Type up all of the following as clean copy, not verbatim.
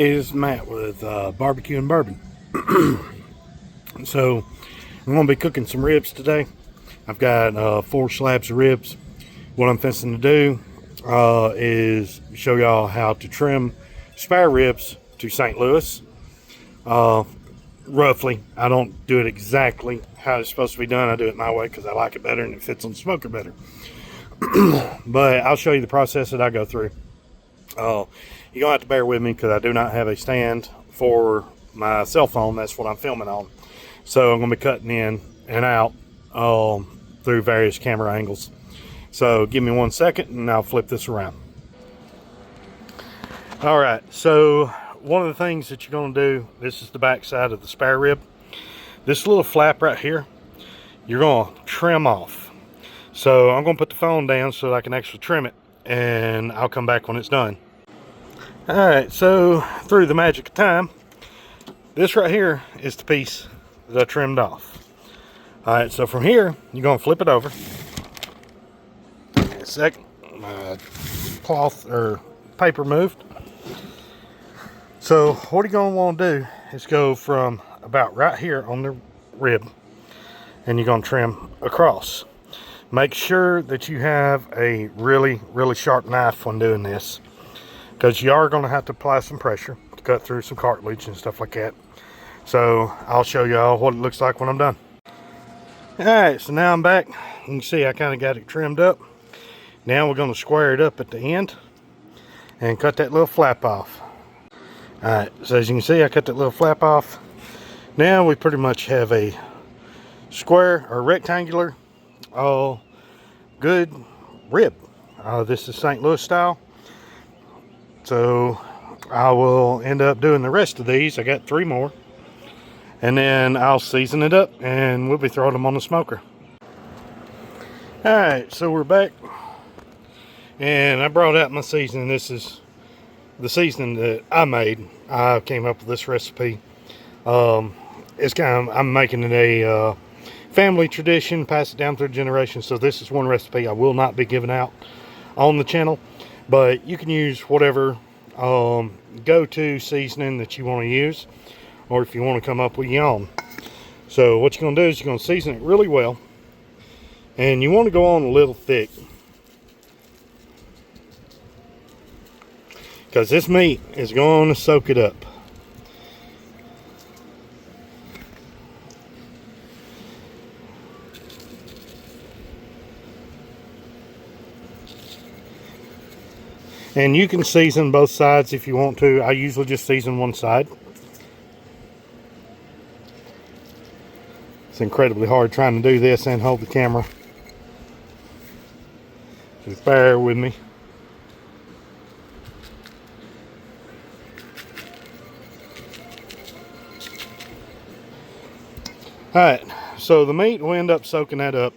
Hey, this is Matt with Barbecue and Bourbon. So, I'm going to be cooking some ribs today. I've got 4 slabs of ribs. What I'm fixing to do is show y'all how to trim spare ribs to St. Louis. Roughly. I don't do it exactly how it's supposed to be done. I do it my way because I like it better and it fits on the smoker better. But I'll show you the process that I go through. You're going to have to bear with me because I do not have a stand for my cell phone. That's what I'm filming on. So I'm going to be cutting in and out through various camera angles. So give me 1 second and I'll flip this around. Alright, so one of the things that you're going to do, this is the back side of the spare rib. This little flap right here, you're going to trim off. So I'm going to put the phone down so that I can actually trim it, and I'll come back when it's done. Alright, so through the magic of time, this right here is the piece that I trimmed off. Alright, so from here, you're going to flip it over. A second, my cloth or paper moved. So what you're going to want to do is go from about right here on the rib, and you're going to trim across. Make sure that you have a really sharp knife when doing this, because you are going to have to apply some pressure to cut through some cartilage and stuff like that. So I'll show y'all what it looks like when I'm done. Alright, so now I'm back. You can see I kind of got it trimmed up. Now we're going to square it up at the end and cut that little flap off. Alright, so as you can see, I cut that little flap off. Now we pretty much have a square or rectangular good rib. This is St. Louis style. So I will end up doing the rest of these. I got 3 more. And then I'll season it up and we'll be throwing them on the smoker. Alright, so we're back. And I brought out my seasoning. This is the seasoning that I made. I came up with this recipe. It's kind of, I'm making it a family tradition, pass it down through generations. So this is one recipe I will not be giving out on the channel. But you can use whatever go-to seasoning that you want to use, or if you want to come up with your own. So what you're going to do is you're going to season it really well, and you want to go on a little thick, because this meat is going to soak it up. And you can season both sides if you want to. I usually just season one side. It's incredibly hard trying to do this and hold the camera. Just bear with me. Alright, so the meat will end up soaking that up,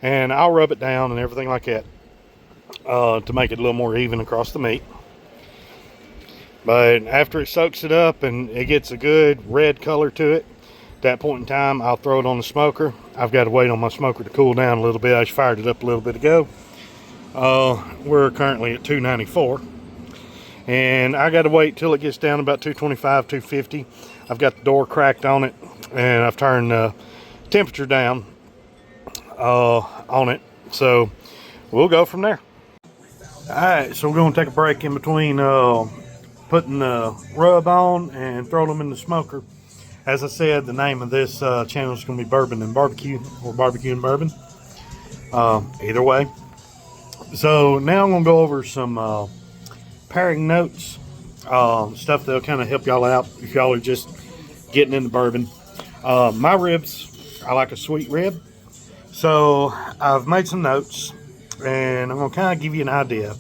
and I'll rub it down and everything like that. To make it a little more even across the meat. But after it soaks it up and it gets a good red color to it, at that point in time I'll throw it on the smoker. I've got to wait on my smoker to cool down a little bit. I just fired it up a little bit ago. We're currently at 294, and I got to wait till it gets down about 225, 250. I've got the door cracked on it, and I've turned the temperature down on it, so we'll go from there. Alright, so we're going to take a break in between putting the rub on and throwing them in the smoker. As I said, the name of this channel is going to be Bourbon and Barbecue, or Barbecue and Bourbon. Either way. So now I'm going to go over some pairing notes, stuff that'll kind of help y'all out if y'all are just getting into bourbon. My ribs, I like a sweet rib. So I've made some notes, and I'm going to kind of give you an idea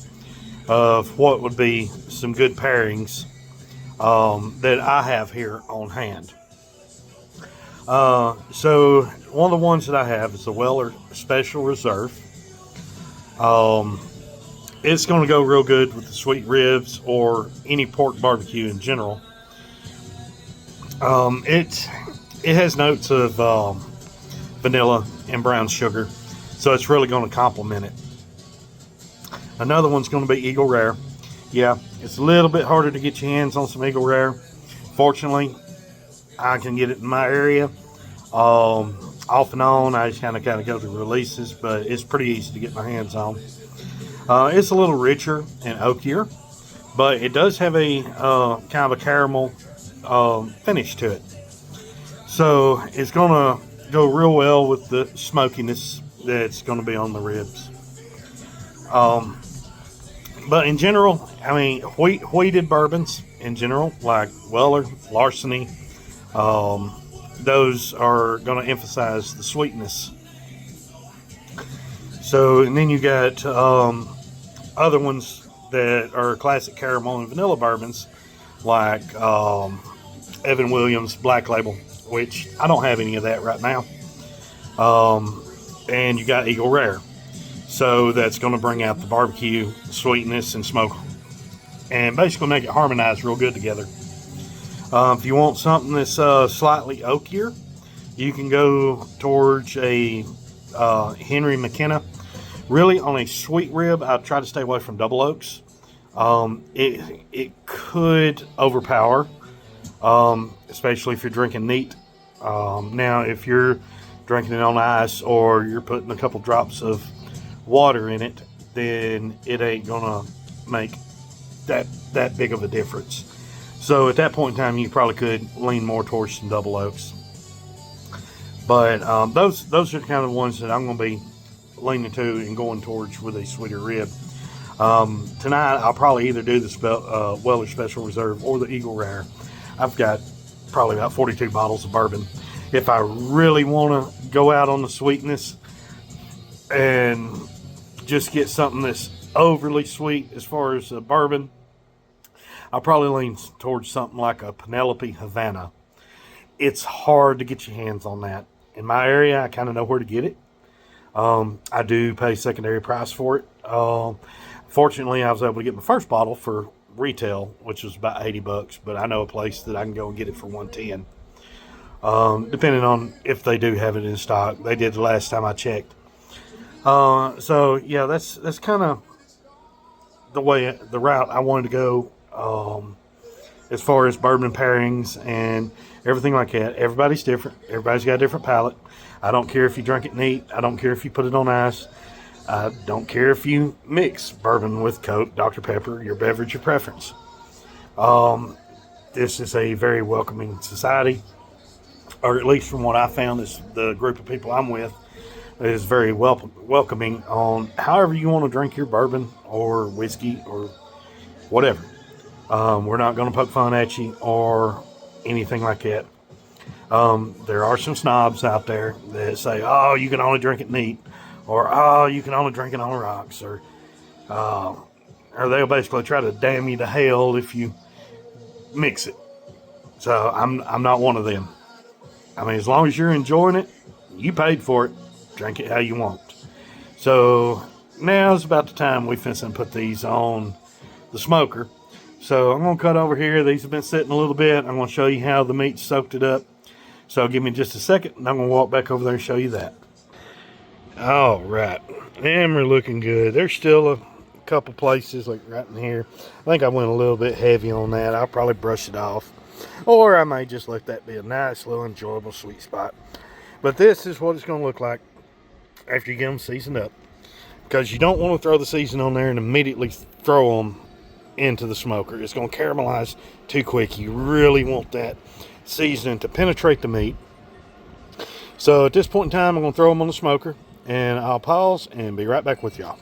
of what would be some good pairings that I have here on hand. So one of the ones that I have is the Weller Special Reserve. It's going to go real good with the sweet ribs or any pork barbecue in general. It has notes of vanilla and brown sugar, so it's really going to complement it. Another one's going to be Eagle Rare. Yeah, it's a little bit harder to get your hands on some Eagle Rare. Fortunately, I can get it in my area. Off and on, I just kind of go to releases, but it's pretty easy to get my hands on. It's a little richer and oakier, but it does have a kind of a caramel finish to it. So it's going to go real well with the smokiness that's going to be on the ribs. But in general, I mean, wheated bourbons in general, like Weller, Larceny, those are going to emphasize the sweetness. So, and then you got other ones that are classic caramel and vanilla bourbons, like Evan Williams Black Label, which I don't have any of that right now. And you got Eagle Rare. So that's going to bring out the barbecue sweetness and smoke and basically make it harmonize real good together. If you want something that's slightly oakier, you can go towards a Henry McKenna. Really, on a sweet rib, I'd try to stay away from double oaks. It could overpower, especially if you're drinking neat. Now, if you're drinking it on ice or you're putting a couple drops of water in it, then it ain't gonna make that big of a difference. So at that point in time, you probably could lean more towards some double oaks. But those are kind of the ones that I'm gonna be leaning to and going towards with a sweeter rib. Tonight I'll probably either do the Weller Special Reserve or the Eagle Rare. I've got probably about 42 bottles of bourbon. If I really want to go out on the sweetness and just get something that's overly sweet as far as bourbon, I'll probably lean towards something like a Penelope Havana. It's hard to get your hands on that. In my area, I kind of know where to get it. I do pay secondary price for it. Fortunately, I was able to get my first bottle for retail, which was about $80, but I know a place that I can go and get it for $110. Depending on if they do have it in stock. They did the last time I checked. So yeah, that's kind of the route I wanted to go, as far as bourbon pairings and everything like that. Everybody's different. Everybody's got a different palate. I don't care if you drink it neat. I don't care if you put it on ice. I don't care if you mix bourbon with Coke, Dr. Pepper, your beverage, your preference. This is a very welcoming society, or at least from what I found, is the group of people I'm with is very welcoming on however you want to drink your bourbon or whiskey or whatever. We're not going to poke fun at you or anything like that. There are some snobs out there that say, oh, you can only drink it neat, or oh, you can only drink it on rocks, or they'll basically try to damn you to hell if you mix it. So I'm not one of them. I mean, as long as you're enjoying it, you paid for it. Drink it how you want. So now is about the time we finna put these on the smoker. So I'm going to cut over here. These have been sitting a little bit. I'm going to show you how the meat soaked it up. So give me just a second, and I'm going to walk back over there and show you that. All right. And we're looking good. There's still a couple places, like right in here. I think I went a little bit heavy on that. I'll probably brush it off. Or I may just let that be a nice, little, enjoyable sweet spot. But this is what it's going to look like after you get them seasoned up. Because you don't want to throw the seasoning on there and immediately throw them into the smoker. It's going to caramelize too quick. You really want that seasoning to penetrate the meat. So at this point in time, I'm going to throw them on the smoker, and I'll pause and be right back with y'all.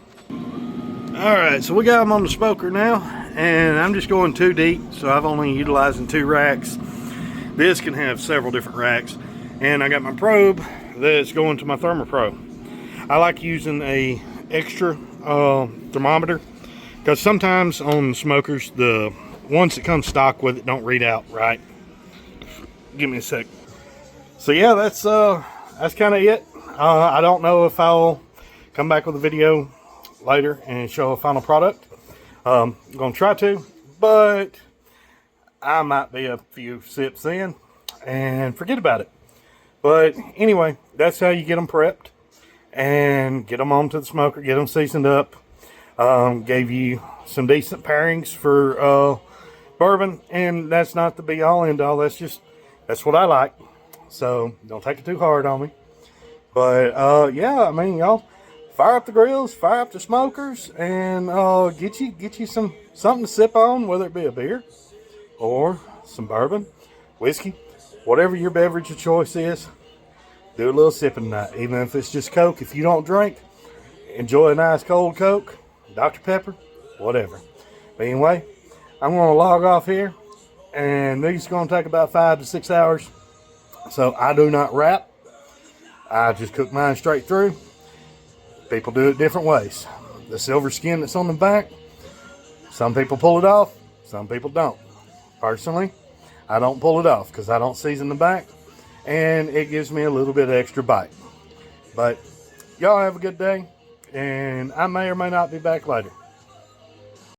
Alright, so we got them on the smoker now, and I'm just going too deep, so I've only utilizing 2 racks. This can have several different racks, and I got my probe that's going to my thermoprobe. I like using a extra thermometer, because sometimes on smokers, the ones that come stock with it don't read out right. Give me a sec. So yeah, that's kind of it. I don't know if I'll come back with a video later and show a final product. I'm gonna try to, but I might be a few sips in and forget about it. But anyway, that's how you get them prepped and get them onto the smoker, get them seasoned up. Gave you some decent pairings for bourbon, and that's not the be all end all. That's what I like. So don't take it too hard on me. But yeah, I mean, y'all fire up the grills, fire up the smokers, and get you something to sip on, whether it be a beer or some bourbon, whiskey, whatever your beverage of choice is. Do a little sipping night, even if it's just Coke. If you don't drink, enjoy a nice cold Coke, Dr. Pepper, whatever. But anyway, I'm going to log off here, and these are going to take about 5 to 6 hours. So I do not wrap. I just cook mine straight through. People do it different ways. The silver skin that's on the back, some people pull it off, some people don't. Personally, I don't pull it off because I don't season the back, and it gives me a little bit of extra bite. But y'all have a good day, and I may or may not be back later.